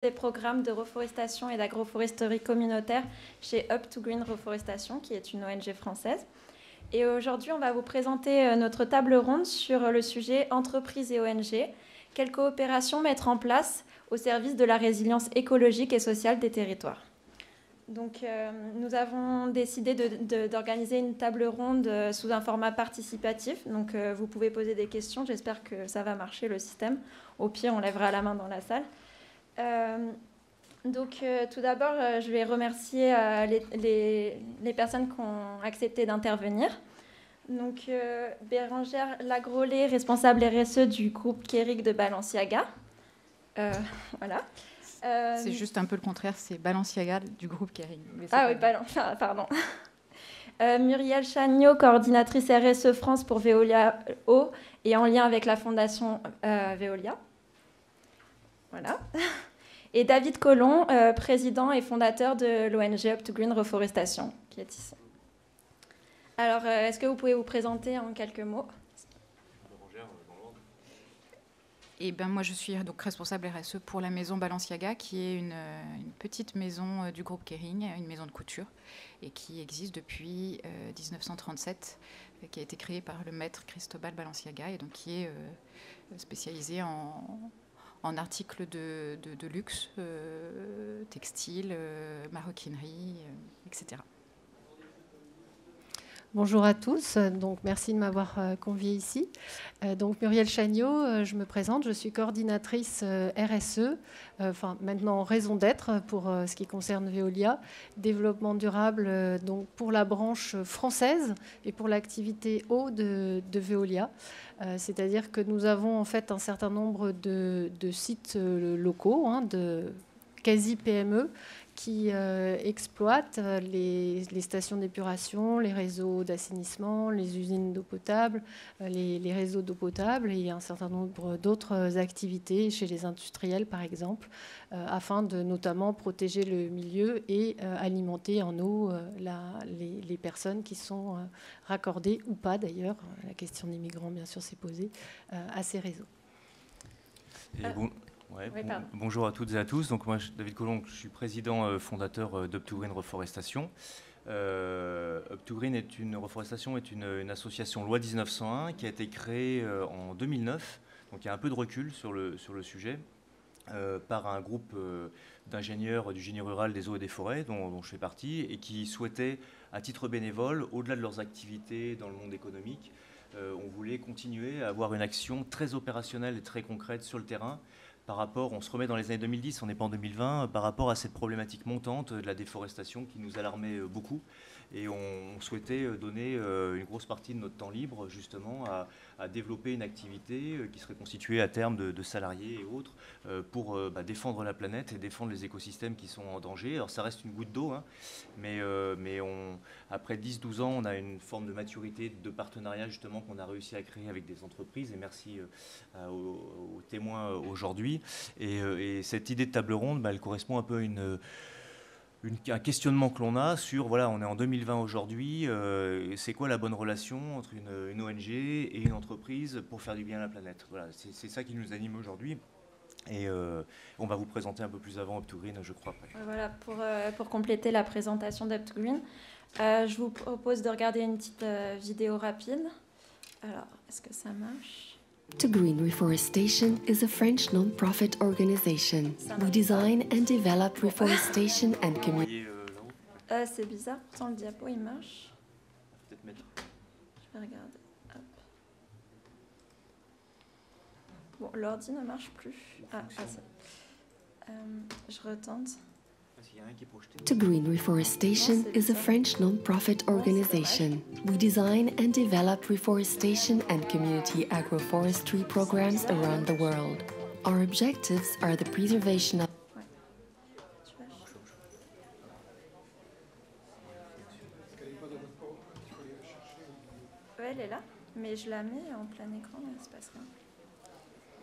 des programmes de reforestation et d'agroforesterie communautaire chez Up2Green Reforestation, qui est une ONG française. Et aujourd'hui, on va vous présenter notre table ronde sur le sujet entreprises et ONG. Quelles coopérations mettre en place au service de la résilience écologique et sociale des territoires. Donc, nous avons décidé d'organiser une table ronde sous un format participatif. Donc, vous pouvez poser des questions. J'espère que ça va marcher, le système. Au pire, on lèvera la main dans la salle. Tout d'abord, je vais remercier les personnes qui ont accepté d'intervenir. Donc, Bérangère Lagrolet, responsable RSE du groupe Kering de Balenciaga. Voilà. C'est juste un peu le contraire, c'est Balenciaga du groupe Kering. Ah oui, pardon. Muriel Chagnot, coordinatrice RSE France pour Veolia Eau et en lien avec la fondation Veolia. Voilà. Et David Collomb, président et fondateur de l'ONG Up2Green Reforestation, qui est ici. Alors, est-ce que vous pouvez vous présenter en quelques mots ? Moi, je suis donc responsable RSE pour la maison Balenciaga, qui est une petite maison du groupe Kering, une maison de couture, et qui existe depuis 1937, qui a été créée par le maître Cristobal Balenciaga, et donc qui est spécialisée en articles de luxe, textile, maroquinerie, etc. Bonjour à tous, donc merci de m'avoir conviée ici. Donc Muriel Chagnot, je me présente, je suis coordinatrice RSE, maintenant raison d'être pour ce qui concerne Veolia, développement durable donc pour la branche française et pour l'activité eau de Veolia. C'est-à-dire que nous avons en fait un certain nombre de sites locaux, de quasi-PME, qui exploitent les stations d'épuration, les réseaux d'assainissement, les usines d'eau potable, les réseaux d'eau potable et un certain nombre d'autres activités chez les industriels, par exemple, afin de notamment protéger le milieu et alimenter en eau les personnes qui sont raccordées ou pas, d'ailleurs, la question des migrants, bien sûr, s'est posée, à ces réseaux. Bonjour à toutes et à tous. Donc moi, David Collomb, je suis président fondateur d'Up2Green Reforestation. Up2Green est une association loi 1901 qui a été créée en 2009. Donc il y a un peu de recul sur le sujet par un groupe d'ingénieurs du génie rural des eaux et des forêts dont je fais partie et qui souhaitaient, à titre bénévole, au-delà de leurs activités dans le monde économique, on voulait continuer à avoir une action très opérationnelle et très concrète sur le terrain. Par rapport, on se remet dans les années 2010, on n'est pas en 2020, par rapport à cette problématique montante de la déforestation qui nous alarmait beaucoup. Et on souhaitait donner une grosse partie de notre temps libre justement à développer une activité qui serait constituée à terme de salariés et autres pour défendre la planète et défendre les écosystèmes qui sont en danger. Alors ça reste une goutte d'eau, mais après 10-12 ans, on a une forme de maturité de partenariat justement qu'on a réussi à créer avec des entreprises. Et merci aux témoins aujourd'hui. Et cette idée de table ronde, elle correspond un peu à un questionnement que l'on a sur, voilà, on est en 2020 aujourd'hui, c'est quoi la bonne relation entre une ONG et une entreprise pour faire du bien à la planète. Voilà, c'est ça qui nous anime aujourd'hui. Et on va vous présenter un peu plus avant Up2Green, je crois. Voilà, pour compléter la présentation d'Up2Green, je vous propose de regarder une petite vidéo rapide. Alors, est-ce que ça marche ? Up2Green Reforestation is a French non-profit organization. We design and develop reforestation and community. C'est bizarre, pourtant le diapo il marche. Peut-être mettre. Je vais regarder. Hop. Bon, l'ordi ne marche plus. Je retente. Up2Green Reforestation is a French non-profit organization. We design and develop reforestation and community agroforestry programs around the world. Our objectives are the preservation of Ouais, elle est là, mais je la mets en plein écran, mais il se passe rien.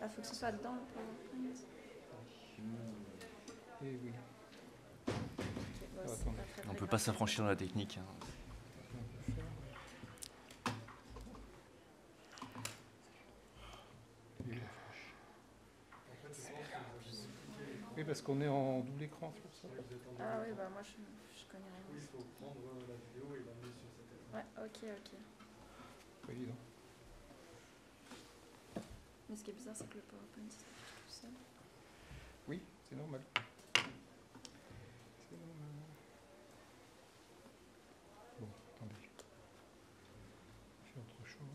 Il faut que ce soit dedans le PowerPoint. Oui. On ne peut pas s'affranchir dans la technique. Oui, parce Est-ce qu'on est en double écran sur ça? Ah oui, bah moi je connais rien. Oui, il faut prendre la vidéo et l'emmener sur cet écran. Ouais, ok. Pas évident. Mais ce qui est bizarre, c'est que le PowerPoint s'affiche tout seul. Oui, c'est normal. Bon, attendez. Je fais autre chose.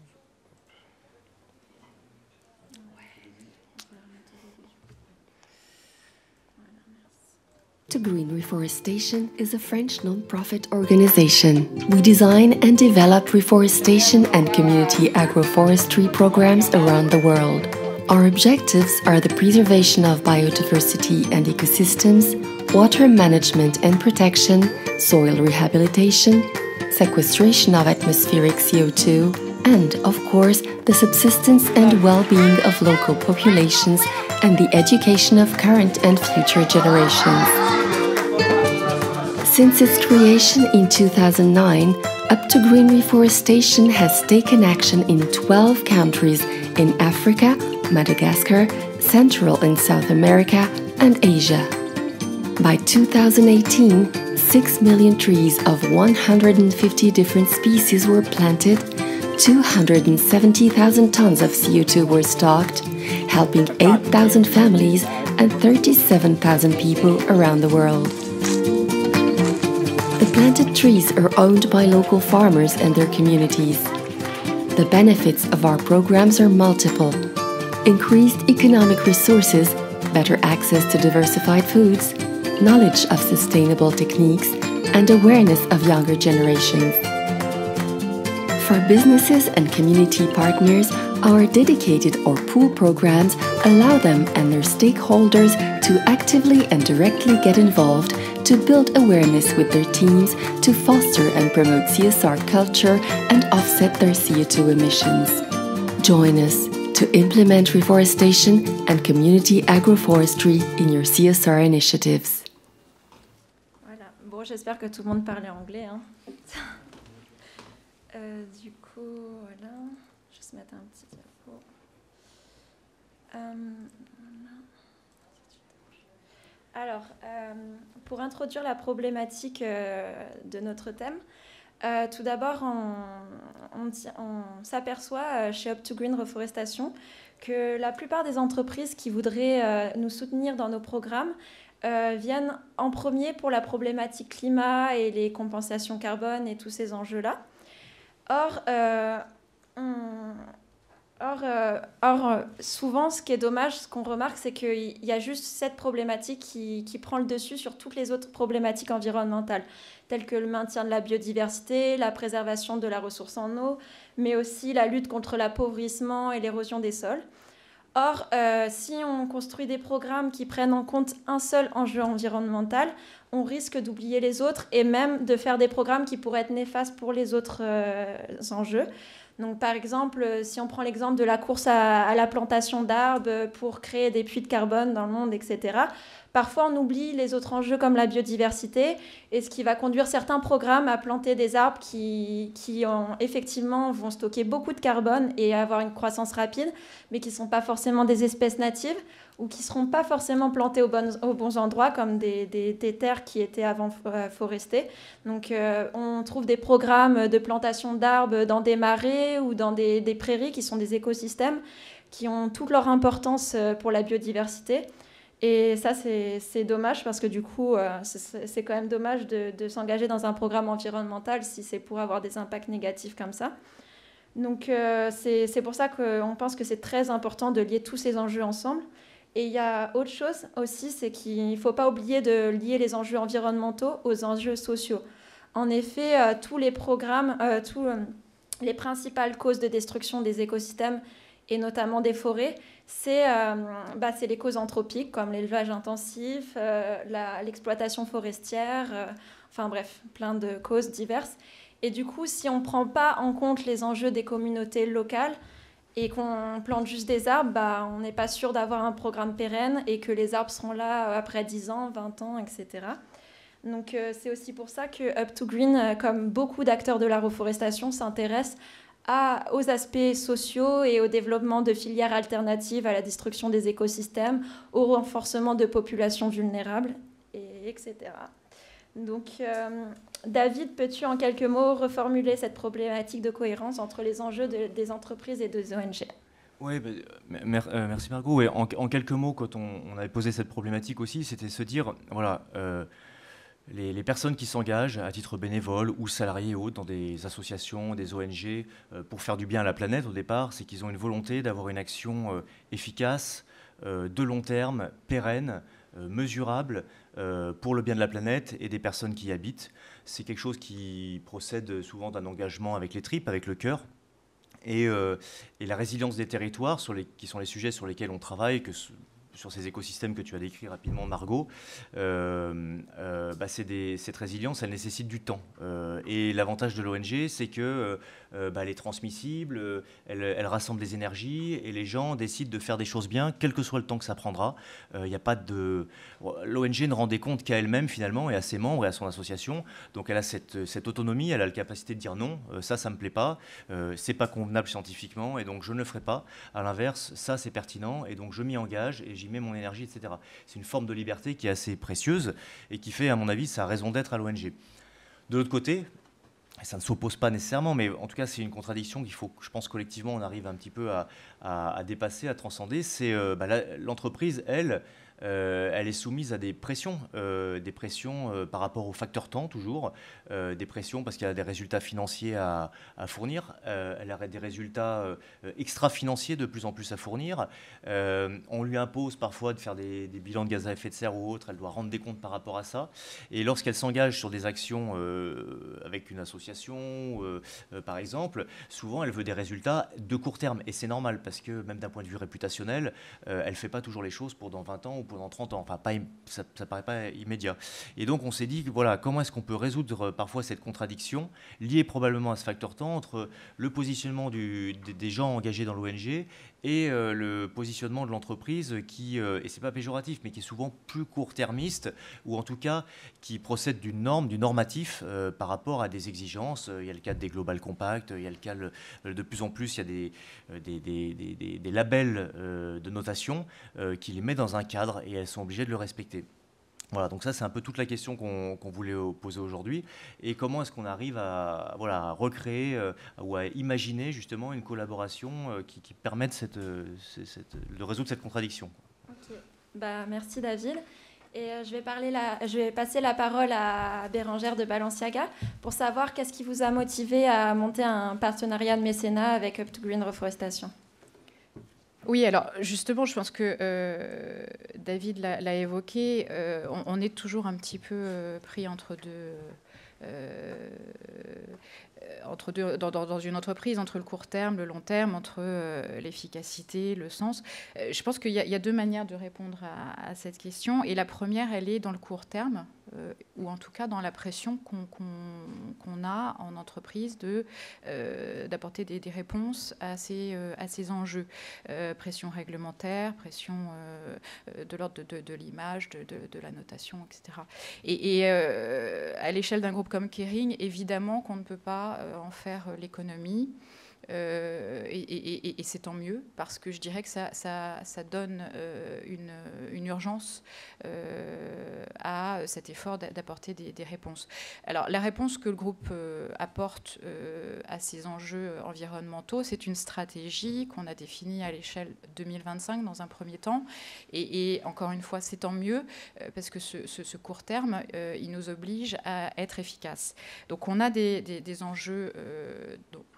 To Green Reforestation is a French non-profit organization. We design and develop reforestation and community agroforestry programs around the world. Our objectives are the preservation of biodiversity and ecosystems, water management and protection, soil rehabilitation, sequestration of atmospheric CO2, and, of course, the subsistence and well-being of local populations and the education of current and future generations. Since its creation in 2009, Up to Green Reforestation has taken action in 12 countries in Africa, Madagascar, Central and South America, and Asia. By 2018, 6 million trees of 150 different species were planted, 270,000 tons of CO2 were stocked, helping 8,000 families and 37,000 people around the world. The planted trees are owned by local farmers and their communities. The benefits of our programs are multiple: increased economic resources, better access to diversified foods, knowledge of sustainable techniques, and awareness of younger generations. For businesses and community partners, our dedicated or pool programs allow them and their stakeholders to actively and directly get involved to build awareness with their teams to foster and promote CSR culture and offset their CO2 emissions. Join us to implement reforestation and community agroforestry in your CSR initiatives. Voilà. Bon, j'espère que tout le monde parlait anglais. Hein. Du coup, voilà. Je vais juste mettre un petit diapo. Alors, pour introduire la problématique de notre thème, tout d'abord, on s'aperçoit chez Up to Green Reforestation que la plupart des entreprises qui voudraient nous soutenir dans nos programmes viennent en premier pour la problématique climat et les compensations carbone et tous ces enjeux-là. Or, souvent, ce qui est dommage, ce qu'on remarque, c'est qu'il y a juste cette problématique qui prend le dessus sur toutes les autres problématiques environnementales, telles que le maintien de la biodiversité, la préservation de la ressource en eau, mais aussi la lutte contre l'appauvrissement et l'érosion des sols. Or, si on construit des programmes qui prennent en compte un seul enjeu environnemental, on risque d'oublier les autres et même de faire des programmes qui pourraient être néfastes pour les autres enjeux. Donc, par exemple, si on prend l'exemple de la course à la plantation d'arbres pour créer des puits de carbone dans le monde, etc., parfois on oublie les autres enjeux comme la biodiversité, et ce qui va conduire certains programmes à planter des arbres qui effectivement vont stocker beaucoup de carbone et avoir une croissance rapide, mais qui ne sont pas forcément des espèces natives ou qui ne seront pas forcément plantés aux bons endroits, comme des terres qui étaient avant forestées. Donc on trouve des programmes de plantation d'arbres dans des marais ou dans des prairies qui sont des écosystèmes qui ont toute leur importance pour la biodiversité. Et ça, c'est dommage parce que du coup, c'est quand même dommage de s'engager dans un programme environnemental si c'est pour avoir des impacts négatifs comme ça. Donc c'est pour ça qu'on pense que c'est très important de lier tous ces enjeux ensemble. Et il y a autre chose aussi, c'est qu'il ne faut pas oublier de lier les enjeux environnementaux aux enjeux sociaux. En effet, tous les programmes, les principales causes de destruction des écosystèmes et notamment des forêts, c'est les causes anthropiques comme l'élevage intensif, l'exploitation forestière, enfin bref, plein de causes diverses. Et du coup, si on ne prend pas en compte les enjeux des communautés locales et qu'on plante juste des arbres, on n'est pas sûr d'avoir un programme pérenne et que les arbres seront là après 10 ans, 20 ans, etc. Donc c'est aussi pour ça que Up to Green, comme beaucoup d'acteurs de la reforestation, s'intéresse aux aspects sociaux et au développement de filières alternatives à la destruction des écosystèmes, au renforcement de populations vulnérables, etc. Donc, David, peux-tu en quelques mots reformuler cette problématique de cohérence entre les enjeux des entreprises et des ONG ? Oui, merci Margot. Ouais, en quelques mots, quand on avait posé cette problématique aussi, c'était se dire, voilà, les personnes qui s'engagent à titre bénévole ou salariés ou autres dans des associations, des ONG, pour faire du bien à la planète au départ, c'est qu'ils ont une volonté d'avoir une action efficace, de long terme, pérenne, mesurable, pour le bien de la planète et des personnes qui y habitent. C'est quelque chose qui procède souvent d'un engagement avec les tripes, avec le cœur. Et la résilience des territoires, qui sont les sujets sur lesquels on travaille, sur ces écosystèmes que tu as décrits rapidement, Margot, cette résilience, elle nécessite du temps. Et l'avantage de l'ONG, c'est que elle est transmissible, elle rassemble des énergies, et les gens décident de faire des choses bien, quel que soit le temps que ça prendra. Y a pas de... L'ONG ne rend des comptes qu'à elle-même, finalement, et à ses membres et à son association. Donc elle a cette autonomie, elle a la capacité de dire non, ça me plaît pas, c'est pas convenable scientifiquement, et donc je ne le ferai pas. À l'inverse, ça c'est pertinent, et donc je m'y engage, et j'y mets mon énergie, etc. C'est une forme de liberté qui est assez précieuse, et qui fait, à mon avis, sa raison d'être à l'ONG. De l'autre côté, ça ne s'oppose pas nécessairement, mais en tout cas, c'est une contradiction qu'il faut, je pense, collectivement, on arrive un petit peu à dépasser, à transcender. C'est l'entreprise, elle est soumise à des pressions par rapport au facteur temps, toujours, des pressions parce qu'elle a des résultats financiers à fournir, elle a des résultats extra-financiers de plus en plus à fournir. On lui impose parfois de faire des bilans de gaz à effet de serre ou autre, elle doit rendre des comptes par rapport à ça. Et lorsqu'elle s'engage sur des actions avec une association, par exemple, souvent elle veut des résultats de court terme. Et c'est normal parce que même d'un point de vue réputationnel, elle ne fait pas toujours les choses pour dans 20 ans ou dans 30 ans. Enfin, ça ne paraît pas immédiat. Et donc, on s'est dit, voilà, comment est-ce qu'on peut résoudre parfois cette contradiction liée probablement à ce facteur temps entre le positionnement des gens engagés dans l'ONG et le positionnement de l'entreprise qui, et c'est pas péjoratif, mais qui est souvent plus court-termiste, ou en tout cas qui procède d'une norme, du normatif par rapport à des exigences. Il y a le cas des Global Compact, il y a le cas, de plus en plus, il y a des labels de notation qui les met dans un cadre et elles sont obligées de le respecter. Voilà, donc ça c'est un peu toute la question qu'on voulait poser aujourd'hui. Et comment est-ce qu'on arrive à recréer ou à imaginer justement une collaboration qui permette de résoudre cette contradiction. Ok, merci David. Et je vais passer la parole à Bérangère de Balenciaga pour savoir qu'est-ce qui vous a motivé à monter un partenariat de mécénat avec Up to Green Reforestation. Oui, alors justement, je pense que David l'a évoqué, on est toujours un petit peu pris entre deux... dans une entreprise, entre le court terme, le long terme, entre l'efficacité, le sens. Je pense qu'il y a deux manières de répondre à cette question. Et la première, elle est dans le court terme, ou en tout cas dans la pression qu'on a en entreprise d'apporter des réponses à ces enjeux. Pression réglementaire, pression de l'ordre de l'image, de la notation, etc. Et à l'échelle d'un groupe comme Kering, évidemment qu'on ne peut pas en faire l'économie. Et c'est tant mieux, parce que je dirais que ça donne une urgence à cet effort d'apporter des réponses. Alors, la réponse que le groupe apporte à ces enjeux environnementaux, c'est une stratégie qu'on a définie à l'échelle 2025 dans un premier temps. Et encore une fois, c'est tant mieux, parce que ce court terme, il nous oblige à être efficaces. Donc, on a des enjeux,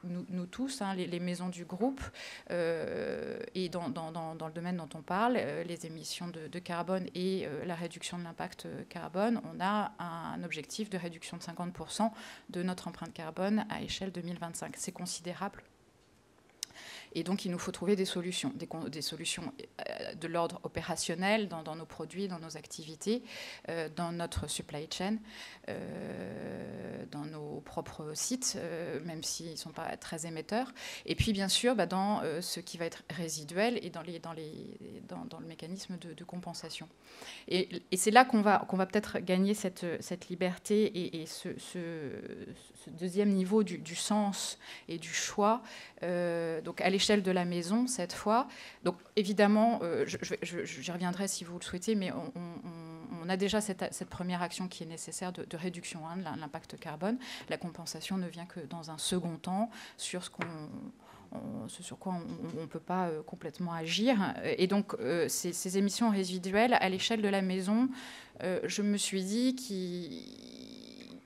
nous tous, les maisons du groupe, et dans le domaine dont on parle, les émissions de carbone et la réduction de l'impact carbone, on a un objectif de réduction de 50% de notre empreinte carbone à échelle 2025. C'est considérable. Et donc, il nous faut trouver des solutions, des solutions de l'ordre opérationnel dans nos produits, dans nos activités, dans notre supply chain, dans nos propres sites, même s'ils ne sont pas très émetteurs. Et puis, bien sûr, dans ce qui va être résiduel et dans le mécanisme de compensation. Et c'est là qu'on va peut-être gagner cette liberté et ce deuxième niveau du sens et du choix, donc à l'échelle de la maison cette fois. Donc évidemment, j'y reviendrai si vous le souhaitez, mais on a déjà cette première action qui est nécessaire de réduction de l'impact carbone. La compensation ne vient que dans un second temps sur ce sur quoi on ne peut pas complètement agir. Et donc, ces émissions résiduelles, à l'échelle de la maison, je me suis dit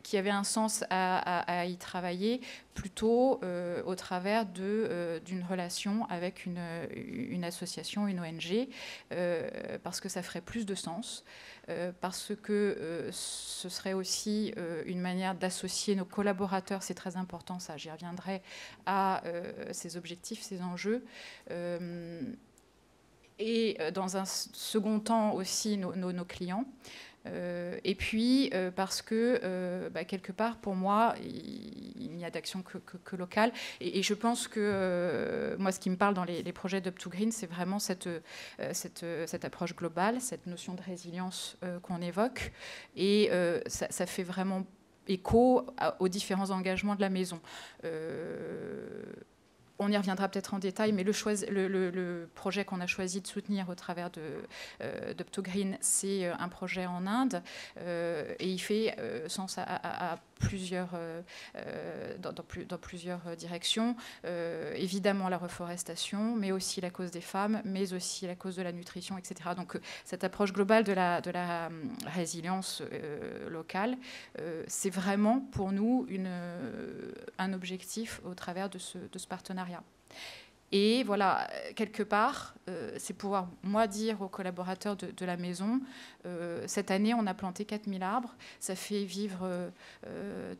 qu'il y avait un sens à y travailler plutôt au travers d'une relation avec une association, une ONG, parce que ça ferait plus de sens, parce que ce serait aussi une manière d'associer nos collaborateurs, c'est très important ça, j'y reviendrai, à ces objectifs, ces enjeux. Et dans un second temps aussi nos clients. Et puis parce que quelque part pour moi il n'y a d'action que locale et je pense que moi ce qui me parle dans les projets d'Up to Green, c'est vraiment cette approche globale, cette notion de résilience qu'on évoque et ça fait vraiment écho aux différents engagements de la maison. On y reviendra peut-être en détail, mais le projet qu'on a choisi de soutenir au travers d'Up to Green, c'est un projet en Inde et il fait sens à plusieurs, dans plusieurs directions. Évidemment la reforestation, mais aussi la cause des femmes, mais aussi la cause de la nutrition, etc. Donc cette approche globale de la résilience locale, c'est vraiment pour nous un objectif au travers de ce partenariat. Et voilà, quelque part, c'est pouvoir, moi, dire aux collaborateurs de la maison, cette année, on a planté 4000 arbres, ça fait vivre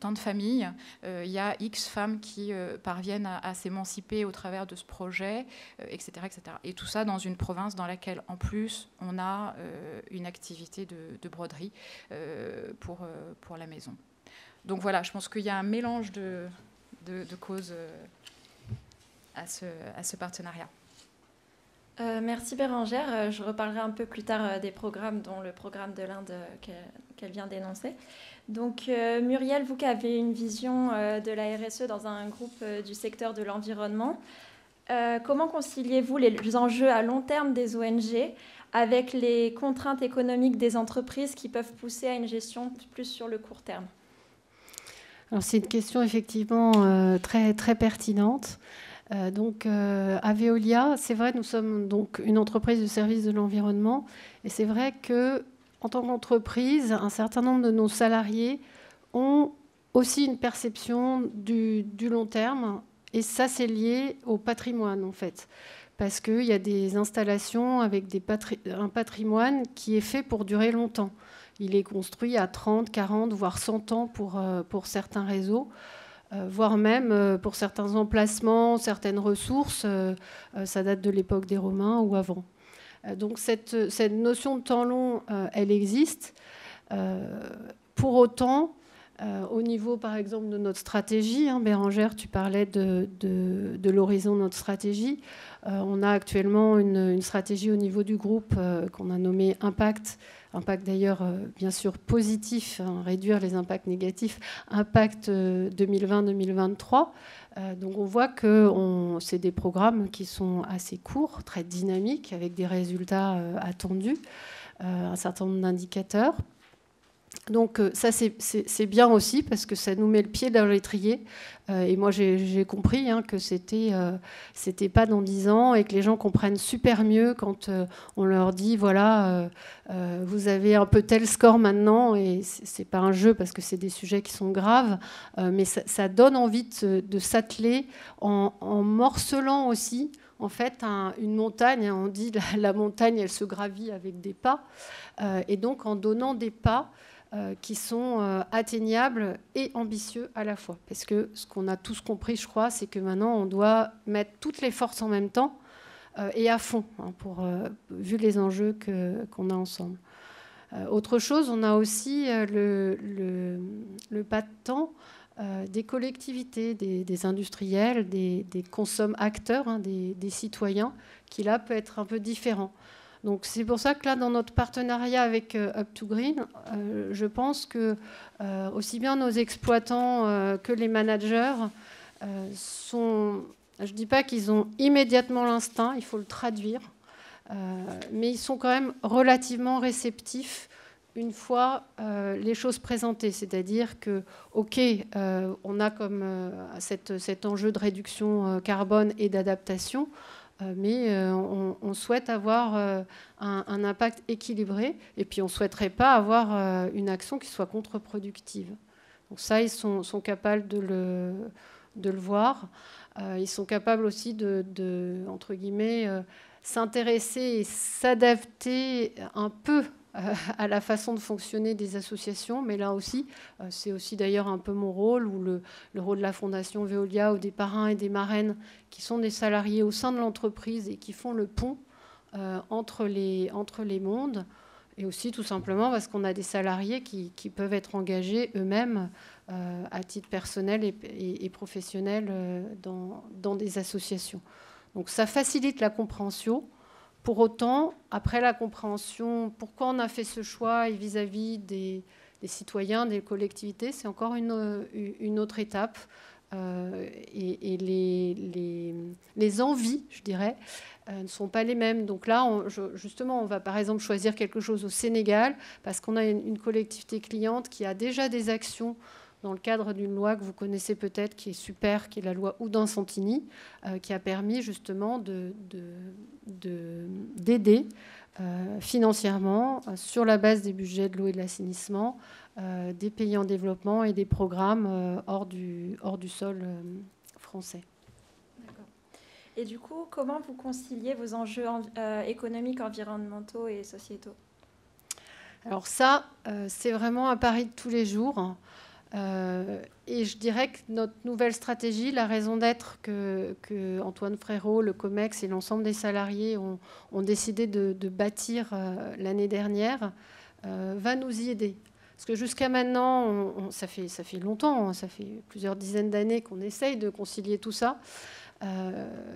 tant de familles, il y a X femmes qui parviennent à s'émanciper au travers de ce projet, etc., etc. Et tout ça dans une province dans laquelle, en plus, on a une activité de broderie pour la maison. Donc voilà, je pense qu'il y a un mélange de causes à ce partenariat. Merci Bérangère. Je reparlerai un peu plus tard des programmes, dont le programme de l'Inde qu'elle vient d'énoncer. Donc Muriel, vous qui avez une vision de la RSE dans un groupe du secteur de l'environnement, comment conciliez-vous les enjeux à long terme des ONG avec les contraintes économiques des entreprises qui peuvent pousser à une gestion plus sur le court terme? Alors c'est une question effectivement très, très pertinente. Donc, à Veolia, c'est vrai, nous sommes donc une entreprise de service de l'environnement. Et c'est vrai qu'en tant qu'entreprise, un certain nombre de nos salariés ont aussi une perception du long terme. Et ça, c'est lié au patrimoine, en fait. Parce qu'il y a des installations avec un patrimoine qui est fait pour durer longtemps. Il est construit à 30, 40, voire 100 ans pour certains réseaux. Voire même pour certains emplacements, certaines ressources, ça date de l'époque des Romains ou avant. Donc cette notion de temps long, elle existe. Pour autant, au niveau par exemple de notre stratégie, Bérangère, tu parlais de l'horizon de notre stratégie, on a actuellement une stratégie au niveau du groupe qu'on a nommée Impact. Impact d'ailleurs, bien sûr, positif, réduire les impacts négatifs, Impact 2020-2023. Donc on voit que c'est des programmes qui sont assez courts, très dynamiques, avec des résultats attendus, un certain nombre d'indicateurs. Donc ça, c'est bien aussi parce que ça nous met le pied dans l'étrier. Et moi, j'ai compris que c'était pas dans 10 ans et que les gens comprennent super mieux quand on leur dit, voilà, vous avez un peu tel score maintenant. Et c'est pas un jeu parce que c'est des sujets qui sont graves. Mais ça donne envie de s'atteler en morcelant aussi en fait une montagne. On dit la montagne, elle se gravit avec des pas. Et donc en donnant des pas qui sont atteignables et ambitieux à la fois. Parce que ce qu'on a tous compris, je crois, c'est que maintenant, on doit mettre toutes les forces en même temps et à fond, vu les enjeux qu'on a ensemble. Autre chose, on a aussi le pas de temps des collectivités, des industriels, des consomme-acteurs, des citoyens, qui là peut être un peu différent. Donc c'est pour ça que là, dans notre partenariat avec Up2Green, je pense que aussi bien nos exploitants que les managers sont... Je ne dis pas qu'ils ont immédiatement l'instinct, il faut le traduire, mais ils sont quand même relativement réceptifs une fois les choses présentées. C'est-à-dire que, OK, on a comme cet enjeu de réduction carbone et d'adaptation, mais on souhaite avoir un impact équilibré, et puis on ne souhaiterait pas avoir une action qui soit contre-productive. Donc ça, ils sont capables de le voir. Ils sont capables aussi entre guillemets, s'intéresser et s'adapter un peu à la façon de fonctionner des associations. Mais là aussi, c'est aussi d'ailleurs un peu mon rôle, ou le rôle de la Fondation Veolia, ou des parrains et des marraines qui sont des salariés au sein de l'entreprise et qui font le pont entre les mondes. Et aussi tout simplement parce qu'on a des salariés qui peuvent être engagés eux-mêmes à titre personnel et professionnel dans des associations. Donc ça facilite la compréhension. Pour autant, après la compréhension, pourquoi on a fait ce choix et vis-à-vis des citoyens, des collectivités, c'est encore une autre étape. Et les envies, je dirais, ne sont pas les mêmes. Donc là, justement, on va par exemple choisir quelque chose au Sénégal parce qu'on a une collectivité cliente qui a déjà des actions dans le cadre d'une loi que vous connaissez peut-être, qui est super, qui est la loi Oudin-Santini, qui a permis justement d'aider financièrement, sur la base des budgets de l'eau et de l'assainissement, des pays en développement et des programmes hors du sol français. D'accord. Et du coup, comment vous conciliez vos enjeux économiques, environnementaux et sociétaux ? Alors ça, c'est vraiment un pari de tous les jours. Et je dirais que notre nouvelle stratégie, la raison d'être que Antoine Frérot, le COMEX et l'ensemble des salariés ont décidé de bâtir l'année dernière, va nous y aider. Parce que jusqu'à maintenant, ça fait longtemps, ça fait plusieurs dizaines d'années qu'on essaye de concilier tout ça.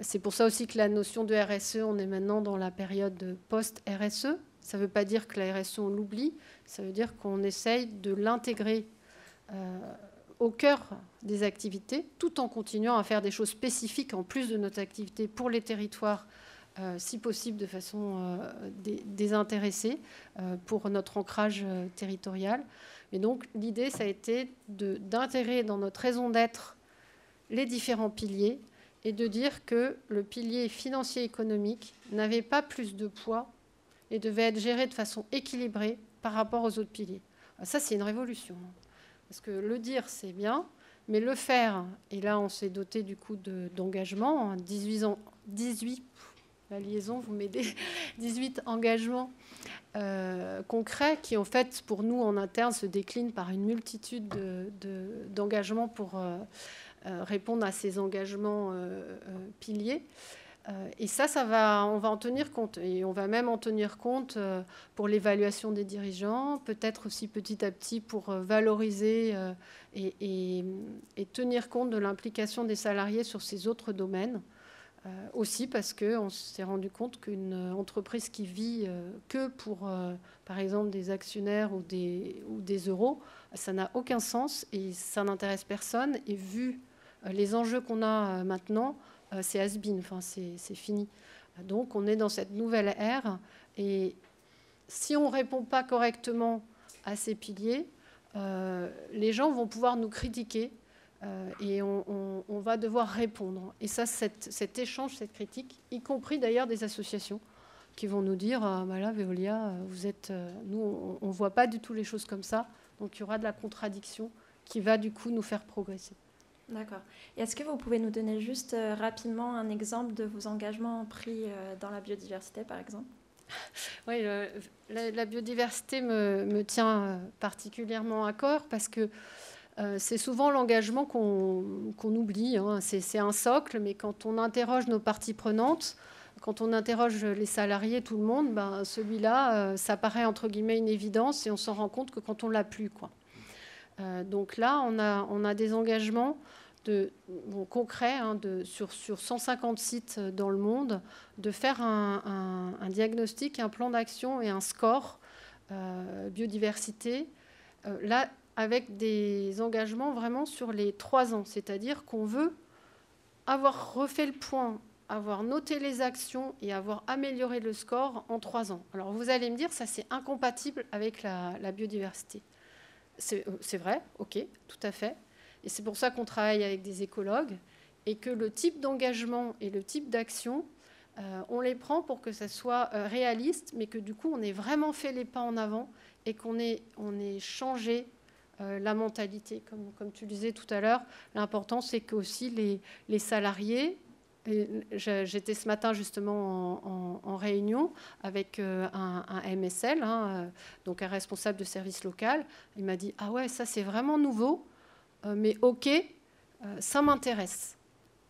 C'est pour ça aussi que la notion de RSE, on est maintenant dans la période post-RSE. Ça ne veut pas dire que la RSE, on l'oublie. Ça veut dire qu'on essaye de l'intégrer au cœur des activités, tout en continuant à faire des choses spécifiques en plus de notre activité pour les territoires, si possible de façon désintéressée, pour notre ancrage territorial. Mais donc l'idée, ça a été d'intégrer dans notre raison d'être les différents piliers et de dire que le pilier financier économique n'avait pas plus de poids et devait être géré de façon équilibrée par rapport aux autres piliers. Ça, c'est une révolution. Parce que le dire, c'est bien, mais le faire, et là, on s'est doté du coup d'engagement, 18, la liaison, vous m'aidez, 18 engagements concrets qui, en fait, pour nous, en interne, se déclinent par une multitude d'engagements pour répondre à ces engagements piliers. Et ça on va en tenir compte. Et on va même en tenir compte pour l'évaluation des dirigeants, peut-être aussi petit à petit pour valoriser et tenir compte de l'implication des salariés sur ces autres domaines. Aussi parce qu'on s'est rendu compte qu'une entreprise qui vit que pour, par exemple, des actionnaires ou des euros, ça n'a aucun sens et ça n'intéresse personne. Et vu les enjeux qu'on a maintenant, c'est has-been, enfin, c'est fini. Donc on est dans cette nouvelle ère et si on ne répond pas correctement à ces piliers, les gens vont pouvoir nous critiquer et on va devoir répondre. Et ça, cet échange, cette critique, y compris d'ailleurs des associations qui vont nous dire là, Veolia, nous, on ne voit pas du tout les choses comme ça, donc il y aura de la contradiction qui va du coup nous faire progresser. D'accord. Et est-ce que vous pouvez nous donner juste rapidement un exemple de vos engagements pris dans la biodiversité, par exemple? Oui, la biodiversité me tient particulièrement à cœur parce que c'est souvent l'engagement qu'on oublie. Hein. C'est un socle, mais quand on interroge nos parties prenantes, quand on interroge les salariés, tout le monde, ben, celui-là, ça paraît entre guillemets une évidence et on s'en rend compte que quand on ne l'a plus, quoi. Donc là, on a des engagements concrets hein, sur 150 sites dans le monde, de faire un diagnostic, un plan d'action et un score biodiversité. Là, avec des engagements vraiment sur les 3 ans, c'est-à-dire qu'on veut avoir refait le point, avoir noté les actions et avoir amélioré le score en 3 ans. Alors vous allez me dire, ça c'est incompatible avec la biodiversité. C'est vrai, ok, tout à fait. Et c'est pour ça qu'on travaille avec des écologues et que le type d'engagement et le type d'action, on les prend pour que ça soit réaliste, mais que du coup on ait vraiment fait les pas en avant et qu'on ait changé la mentalité. Comme tu le disais tout à l'heure, l'important c'est que aussi les salariés, j'étais ce matin justement en réunion avec un MSL, hein, donc un responsable de service local. Il m'a dit « Ah ouais, ça c'est vraiment nouveau, mais ok, ça m'intéresse ».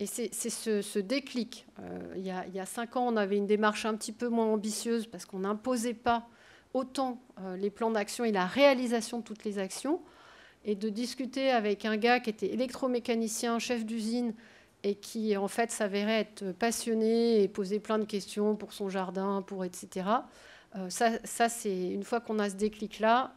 Et c'est ce déclic. Il y a 5 ans, on avait une démarche un petit peu moins ambitieuse parce qu'on n'imposait pas autant les plans d'action et la réalisation de toutes les actions. Et de discuter avec un gars qui était électromécanicien, chef d'usine, et qui en fait s'avérait être passionné et posait plein de questions pour son jardin, etc. Ça c'est une fois qu'on a ce déclic-là,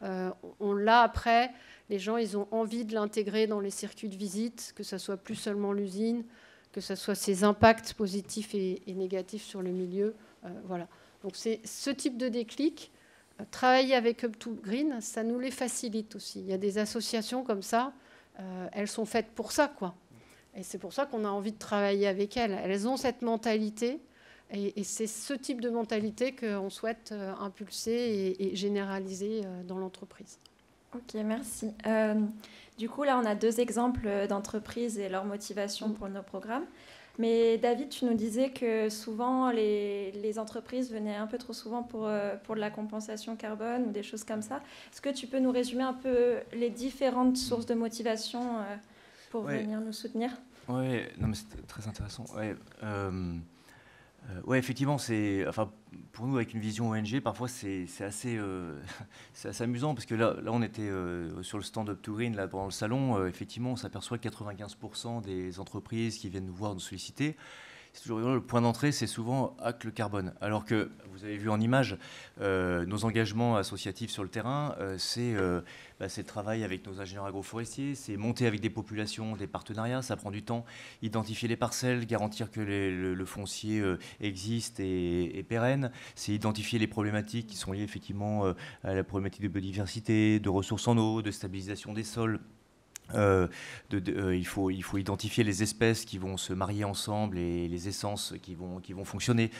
on l'a après. Les gens, ils ont envie de l'intégrer dans les circuits de visite, que ce soit plus seulement l'usine, que ce soit ses impacts positifs et négatifs sur le milieu. Voilà. Donc c'est ce type de déclic. Travailler avec Up2Green, ça nous les facilite aussi. Il y a des associations comme ça, elles sont faites pour ça, quoi. Et c'est pour ça qu'on a envie de travailler avec elles. Elles ont cette mentalité, et c'est ce type de mentalité qu'on souhaite impulser et généraliser dans l'entreprise. Ok, merci. Du coup, là, on a 2 exemples d'entreprises et leur motivation pour nos programmes. Mais David, tu nous disais que souvent, les entreprises venaient un peu trop souvent pour de la compensation carbone ou des choses comme ça. Est-ce que tu peux nous résumer un peu les différentes sources de motivation pour venir nous soutenir? Oui, non, mais c'est très intéressant. Ouais, effectivement, pour nous, avec une vision ONG, parfois c'est assez amusant parce que là on était sur le stand Up2Green là pendant le salon. Effectivement, on s'aperçoit que 95% des entreprises qui viennent nous voir, nous solliciter, c'est toujours rigolo, le point d'entrée, c'est souvent le carbone. Alors que vous avez vu en image nos engagements associatifs sur le terrain, c'est le travail avec nos ingénieurs agroforestiers, c'est monter avec des populations, des partenariats, ça prend du temps, identifier les parcelles, garantir que le foncier existe et est pérenne, c'est identifier les problématiques qui sont liées effectivement à la problématique de biodiversité, de ressources en eau, de stabilisation des sols. Il faut identifier les espèces qui vont se marier ensemble et les essences qui vont fonctionner.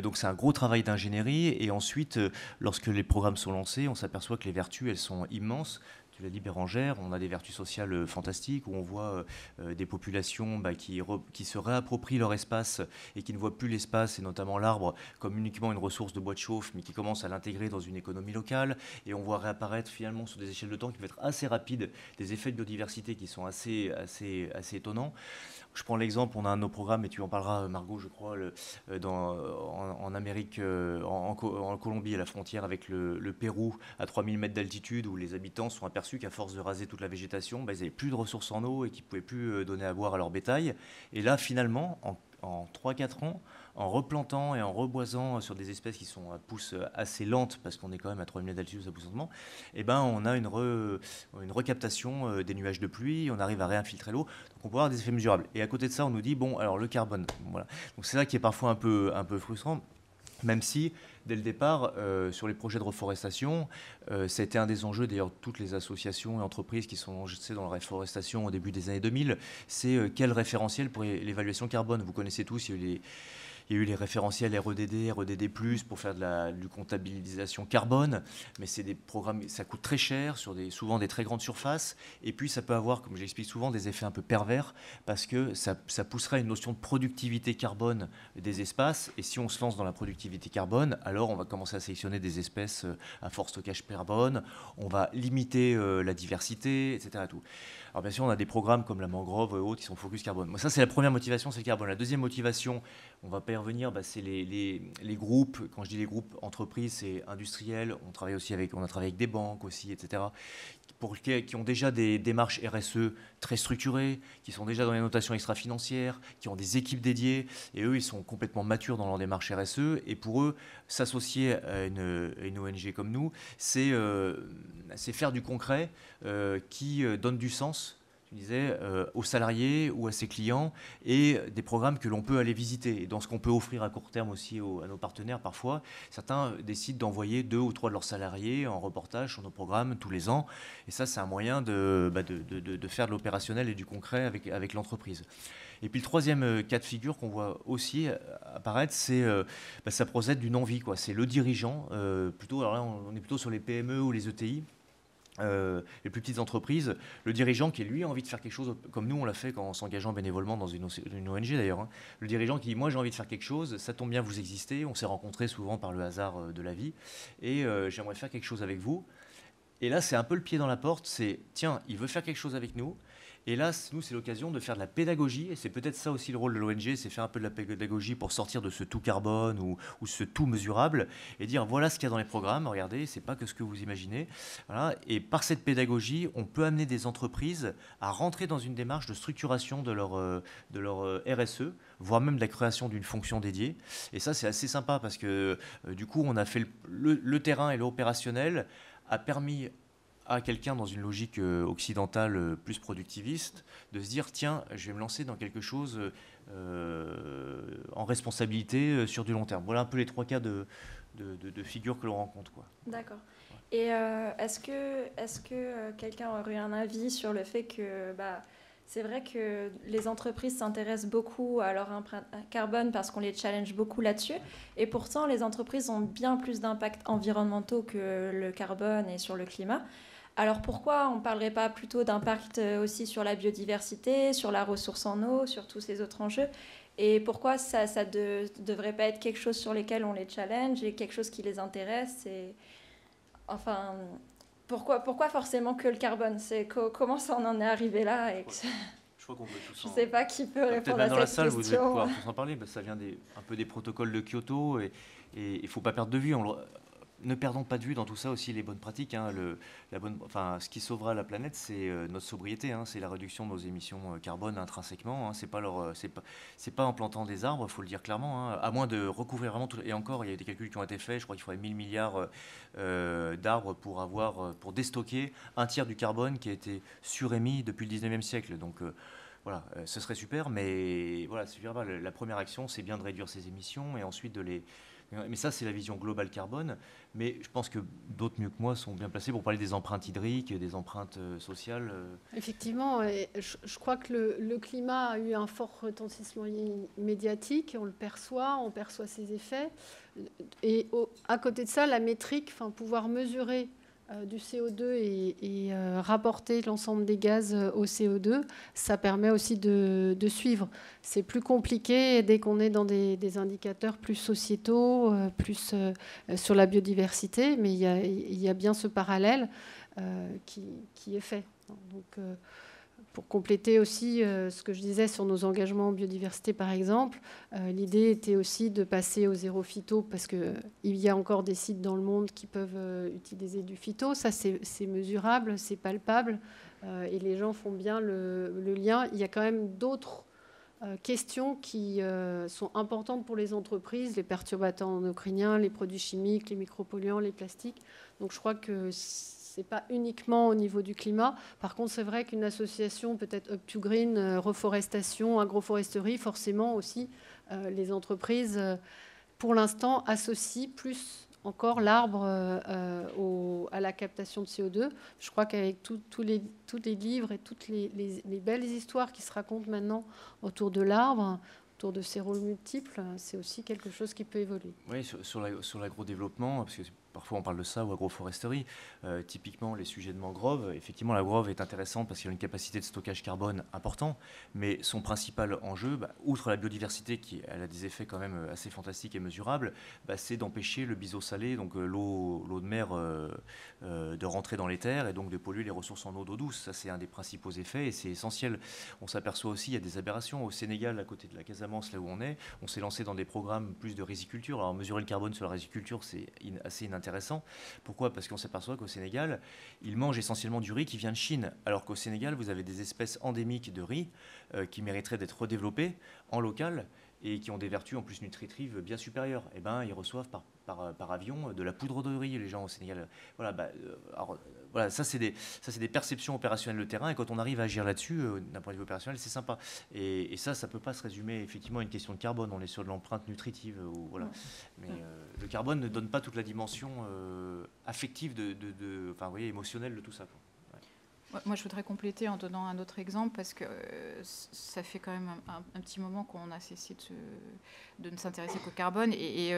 Donc c'est un gros travail d'ingénierie. Et ensuite, lorsque les programmes sont lancés, on s'aperçoit que les vertus, elles sont immenses. Tu l'as dit, Bérangère, on a des vertus sociales fantastiques où on voit des populations qui se réapproprient leur espace et qui ne voient plus l'espace, et notamment l'arbre, comme uniquement une ressource de bois de chauffe, mais qui commencent à l'intégrer dans une économie locale. Et on voit réapparaître finalement sur des échelles de temps qui peuvent être assez rapides des effets de biodiversité qui sont assez étonnants. Je prends l'exemple, on a un de nos programmes, et tu en parleras, Margot, je crois, en Amérique, en Colombie, à la frontière avec le Pérou, à 3000 mètres d'altitude, où les habitants se sont aperçus qu'à force de raser toute la végétation, ils n'avaient plus de ressources en eau et qu'ils ne pouvaient plus donner à boire à leur bétail. Et là, finalement, en 3-4 ans, en replantant et en reboisant sur des espèces qui sont à pousse assez lente, parce qu'on est quand même à 3000 mètres d'altitude, ça pousse lentement, on a une recaptation des nuages de pluie, on arrive à réinfiltrer l'eau, donc on peut avoir des effets mesurables. Et à côté de ça, on nous dit, alors le carbone, voilà. Donc c'est ça qui est parfois un peu frustrant, même si, dès le départ, sur les projets de reforestation, ça a été un des enjeux, d'ailleurs, toutes les associations et entreprises qui sont lancées dans la reforestation au début des années 2000, c'est quel référentiel pour l'évaluation carbone. Vous connaissez tous, il Il y a eu les référentiels REDD, REDD+, pour faire du comptabilisation carbone, mais c'est des programmes, ça coûte très cher, sur souvent des très grandes surfaces, et puis ça peut avoir, comme j'explique souvent, des effets un peu pervers, parce que ça pousserait une notion de productivité carbone des espaces, et si on se lance dans la productivité carbone, alors on va commencer à sélectionner des espèces à fort stockage carbone, on va limiter la diversité, etc. Tout. Alors bien sûr, on a des programmes comme la mangrove et autres qui sont focus carbone. Moi, ça, c'est la première motivation, c'est le carbone. La deuxième motivation, on ne va pas y revenir, c'est les groupes. Quand je dis les groupes entreprises, c'est industriels. On a travaillé avec des banques aussi, etc. Qui ont déjà des démarches RSE très structurées, qui sont déjà dans les notations extra-financières, qui ont des équipes dédiées, et eux, ils sont complètement matures dans leur démarche RSE, et pour eux, s'associer à une ONG comme nous, c'est faire du concret qui donne du sens, tu disais, aux salariés ou à ses clients, et des programmes que l'on peut aller visiter. Et dans ce qu'on peut offrir à court terme aussi à nos partenaires, parfois, certains décident d'envoyer 2 ou 3 de leurs salariés en reportage sur nos programmes tous les ans. Et ça, c'est un moyen de faire de l'opérationnel et du concret avec l'entreprise. Et puis le troisième cas de figure qu'on voit aussi apparaître, c'est ça procède d'une envie, quoi. C'est le dirigeant, plutôt, alors là, on est plutôt sur les PME ou les ETI, les plus petites entreprises, le dirigeant qui lui a envie de faire quelque chose, comme nous on l'a fait en s'engageant bénévolement dans une ONG d'ailleurs, hein. Le dirigeant qui dit moi j'ai envie de faire quelque chose, ça tombe bien, vous existez, on s'est rencontrés souvent par le hasard de la vie, et j'aimerais faire quelque chose avec vous. Et là c'est un peu le pied dans la porte, c'est tiens, il veut faire quelque chose avec nous. Et là, nous, c'est l'occasion de faire de la pédagogie, et c'est peut-être ça aussi le rôle de l'ONG, c'est faire un peu de la pédagogie pour sortir de ce tout carbone ou ce tout mesurable, et dire voilà ce qu'il y a dans les programmes, regardez, c'est pas que ce que vous imaginez. Voilà. Et par cette pédagogie, on peut amener des entreprises à rentrer dans une démarche de structuration de leur RSE, voire même de la création d'une fonction dédiée. Et ça, c'est assez sympa, parce que du coup, on a fait le terrain et l'opérationnel a permis à quelqu'un dans une logique occidentale plus productiviste, de se dire tiens, je vais me lancer dans quelque chose en responsabilité sur du long terme. Voilà un peu les 3 cas de figure que l'on rencontre, quoi. D'accord. Et est-ce que quelqu'un aurait un avis sur le fait que c'est vrai que les entreprises s'intéressent beaucoup à leur empreinte carbone parce qu'on les challenge beaucoup là-dessus, et pourtant les entreprises ont bien plus d'impacts environnementaux que le carbone et sur le climat. Alors pourquoi on ne parlerait pas plutôt d'impact aussi sur la biodiversité, sur la ressource en eau, sur tous ces autres enjeux? Et pourquoi ça ne devrait pas être quelque chose sur lesquels on les challenge et quelque chose qui les intéresse? Enfin, pourquoi forcément que le carbone? Comment ça on en est arrivé là Je crois qu'on peut tous Je ne sais pas qui peut répondre à cette question. Dans la salle, vous devez pouvoir tous en parler. Ça vient un peu des protocoles de Kyoto, et il ne faut pas perdre de vue. Ne perdons pas de vue dans tout ça aussi les bonnes pratiques, hein. Ce qui sauvera la planète, c'est notre sobriété, hein. C'est la réduction de nos émissions carbone intrinsèquement, hein. C'est pas en plantant des arbres, il faut le dire clairement, hein. À moins de recouvrir vraiment tout. Et encore, il y a des calculs qui ont été faits. Je crois qu'il faudrait 1000 milliards d'arbres pour déstocker un tiers du carbone qui a été surémis depuis le 19e siècle. Donc voilà, ce serait super, mais voilà, la première action, c'est bien de réduire ces émissions et ensuite mais ça, c'est la vision globale carbone. Mais je pense que d'autres mieux que moi sont bien placés pour parler des empreintes hydriques, des empreintes sociales. Effectivement, je crois que le climat a eu un fort retentissement médiatique. On perçoit ses effets. Et à côté de ça, la métrique, pouvoir mesurer du CO2 et rapporter l'ensemble des gaz au CO2, ça permet aussi de suivre. C'est plus compliqué dès qu'on est dans des indicateurs plus sociétaux, plus sur la biodiversité, mais il y a bien ce parallèle qui est fait. Donc, pour compléter aussi ce que je disais sur nos engagements en biodiversité, par exemple, l'idée était aussi de passer au zéro phyto, parce qu'il y a encore des sites dans le monde qui peuvent utiliser du phyto. Ça, c'est mesurable, c'est palpable, et les gens font bien le lien. Il y a quand même d'autres questions qui sont importantes pour les entreprises, les perturbateurs endocriniens, les produits chimiques, les micropolluants, les plastiques. Donc je crois que ce n'est pas uniquement au niveau du climat. Par contre, c'est vrai qu'une association, peut-être Up to Green, reforestation, agroforesterie, forcément aussi, les entreprises, pour l'instant, associent plus encore l'arbre à la captation de CO2. Je crois qu'avec tous les livres et toutes les belles histoires qui se racontent maintenant autour de l'arbre, autour de ces rôles multiples, c'est aussi quelque chose qui peut évoluer. Oui, sur l'agrodéveloppement, parce que parfois on parle de ça, ou agroforesterie, typiquement les sujets de mangrove, effectivement la mangrove est intéressante parce qu'elle a une capacité de stockage carbone importante, mais son principal enjeu, outre la biodiversité qui elle a des effets quand même assez fantastiques et mesurables, c'est d'empêcher le biseau salé, donc l'eau de mer, de rentrer dans les terres et donc de polluer les ressources en eau d'eau douce. Ça c'est un des principaux effets et c'est essentiel. On s'aperçoit aussi, il y a des aberrations. Au Sénégal, à côté de la Casamance, là où on s'est lancé dans des programmes plus de riziculture. Alors mesurer le carbone sur la riziculture, c'est assez inintéressant. Pourquoi ? Parce qu'on s'aperçoit qu'au Sénégal, ils mangent essentiellement du riz qui vient de Chine, alors qu'au Sénégal, vous avez des espèces endémiques de riz qui mériteraient d'être redéveloppées en local et qui ont des vertus en plus nutritives bien supérieures. Eh ben, ils reçoivent par avion de la poudre de riz, les gens au Sénégal. Voilà, ça c'est des perceptions opérationnelles de terrain, et quand on arrive à agir là-dessus, d'un point de vue opérationnel, c'est sympa. Et ça peut pas se résumer effectivement à une question de carbone, on est sur de l'empreinte nutritive. Voilà. Mais le carbone ne donne pas toute la dimension affective, vous voyez, émotionnelle de tout ça, quoi. Moi, je voudrais compléter en donnant un autre exemple, parce que ça fait quand même un petit moment qu'on a cessé de ne s'intéresser qu'au carbone. Et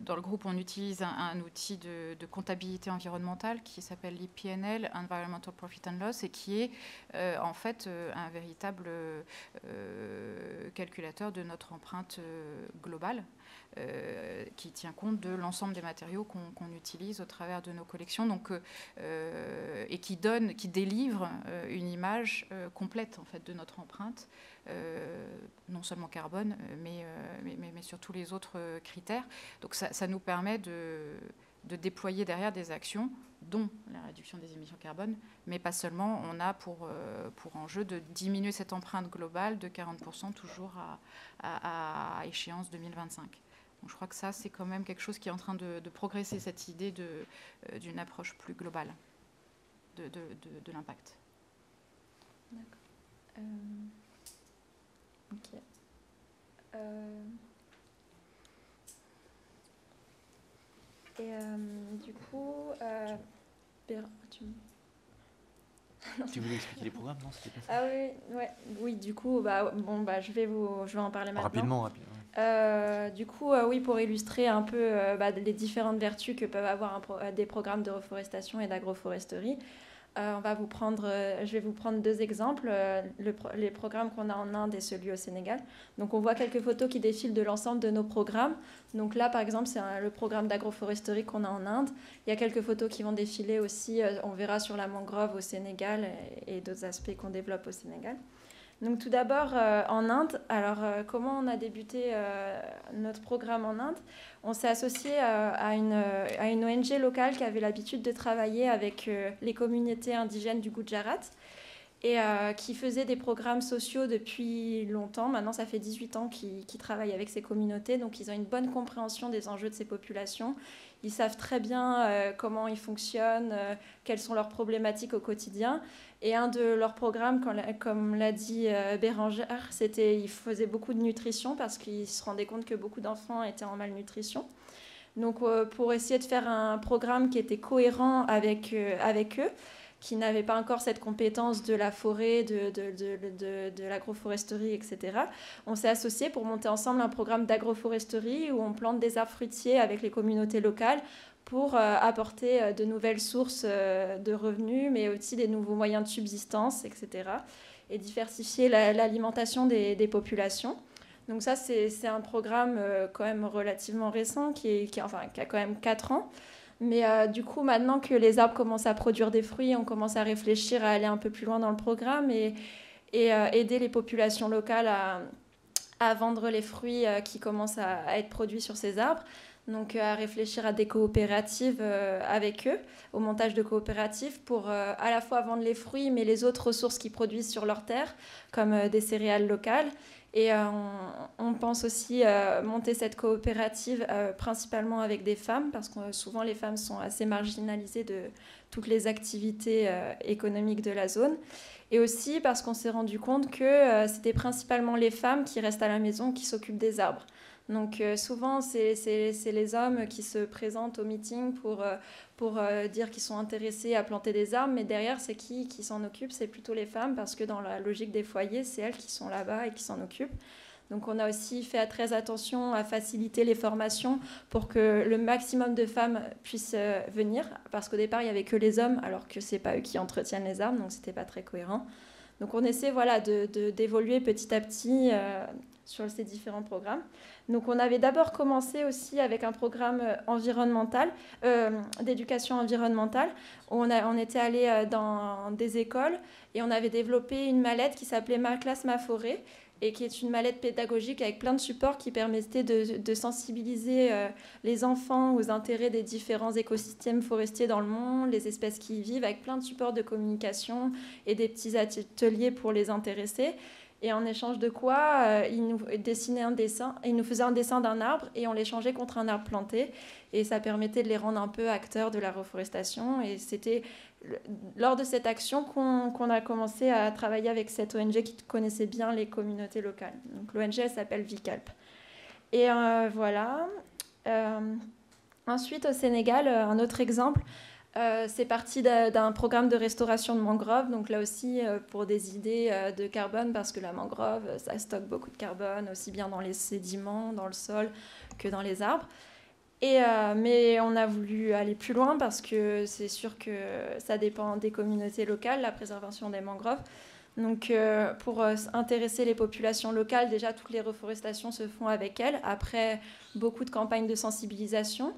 dans le groupe, on utilise un outil de comptabilité environnementale qui s'appelle l'IPNL, Environmental Profit and Loss, et qui est en fait un véritable calculateur de notre empreinte globale. Qui tient compte de l'ensemble des matériaux qu'on utilise au travers de nos collections, et qui délivre une image complète en fait de notre empreinte, non seulement carbone, mais sur tous les autres critères. Donc ça nous permet de déployer derrière des actions, dont la réduction des émissions carbone, mais pas seulement. On a pour enjeu de diminuer cette empreinte globale de 40% toujours à échéance 2025. Donc je crois que ça, c'est quand même quelque chose qui est en train de progresser, cette idée d'une approche plus globale de l'impact. D'accord. Ok. Du coup, Tu voulais expliquer les programmes, non? C'était pas ça. Ah oui, ouais. Oui, du coup, je vais en parler maintenant. Rapidement. Du coup, oui, pour illustrer un peu les différentes vertus que peuvent avoir des programmes de reforestation et d'agroforesterie, je vais vous prendre deux exemples, les programmes qu'on a en Inde et celui au Sénégal. Donc on voit quelques photos qui défilent de l'ensemble de nos programmes. Donc là, par exemple, c'est le programme d'agroforesterie qu'on a en Inde. Il y a quelques photos qui vont défiler aussi, on verra sur la mangrove au Sénégal et d'autres aspects qu'on développe au Sénégal. Donc tout d'abord, en Inde, alors comment on a débuté notre programme en Inde ? On s'est associé à une ONG locale qui avait l'habitude de travailler avec les communautés indigènes du Gujarat et qui faisait des programmes sociaux depuis longtemps. Maintenant, ça fait 18 ans qu'ils travaillent avec ces communautés, donc ils ont une bonne compréhension des enjeux de ces populations. Ils savent très bien comment ils fonctionnent, quelles sont leurs problématiques au quotidien. Et un de leurs programmes, comme l'a dit Bérangère, ils faisaient beaucoup de nutrition parce qu'ils se rendaient compte que beaucoup d'enfants étaient en malnutrition. Donc pour essayer de faire un programme qui était cohérent avec eux, qui n'avaient pas encore cette compétence de la forêt, de l'agroforesterie, etc. On s'est associés pour monter ensemble un programme d'agroforesterie où on plante des arbres fruitiers avec les communautés locales pour apporter de nouvelles sources de revenus, mais aussi des nouveaux moyens de subsistance, etc. Et diversifier l'alimentation des populations. Donc ça, c'est un programme quand même relativement récent, qui a quand même 4 ans. Mais du coup, maintenant que les arbres commencent à produire des fruits, on commence à réfléchir à aller un peu plus loin dans le programme et aider les populations locales à vendre les fruits qui commencent à être produits sur ces arbres. Donc à réfléchir à des coopératives avec eux, au montage de coopératives pour à la fois vendre les fruits, mais les autres ressources qu'ils produisent sur leur terre, comme des céréales locales. Et on pense aussi monter cette coopérative principalement avec des femmes, parce que souvent les femmes sont assez marginalisées de toutes les activités économiques de la zone. Et aussi parce qu'on s'est rendu compte que c'était principalement les femmes qui restent à la maison, qui s'occupent des arbres. Donc souvent, c'est les hommes qui se présentent au meeting pour dire qu'ils sont intéressés à planter des arbres, mais derrière, c'est qui s'en occupe? C'est plutôt les femmes, parce que dans la logique des foyers, c'est elles qui sont là-bas et qui s'en occupent. Donc on a aussi fait très attention à faciliter les formations pour que le maximum de femmes puissent venir, parce qu'au départ il n'y avait que les hommes, alors que ce n'est pas eux qui entretiennent les arbres, donc ce n'était pas très cohérent. Donc on essaie d'évoluer petit à petit sur ces différents programmes. Donc on avait d'abord commencé aussi avec un programme environnemental, d'éducation environnementale, où on était allé dans des écoles et on avait développé une mallette qui s'appelait Ma classe, ma forêt, et qui est une mallette pédagogique avec plein de supports qui permettaient de sensibiliser les enfants aux intérêts des différents écosystèmes forestiers dans le monde, les espèces qui y vivent, avec plein de supports de communication et des petits ateliers pour les intéresser. Et en échange de quoi, ils nous dessinaient un dessin, ils nous faisaient un dessin d'un arbre et on l'échangeait contre un arbre planté. Et ça permettait de les rendre un peu acteurs de la reforestation. Et c'était lors de cette action qu'on a commencé à travailler avec cette ONG qui connaissait bien les communautés locales. Donc l'ONG, elle s'appelle Vicalp. Et voilà. Ensuite, au Sénégal, un autre exemple, c'est parti d'un programme de restauration de mangroves, donc là aussi pour des idées de carbone, parce que la mangrove, ça stocke beaucoup de carbone, aussi bien dans les sédiments, dans le sol, que dans les arbres. Mais on a voulu aller plus loin, parce que c'est sûr que ça dépend des communautés locales, la préservation des mangroves. Donc pour intéresser les populations locales, déjà toutes les reforestations se font avec elles, après beaucoup de campagnes de sensibilisation.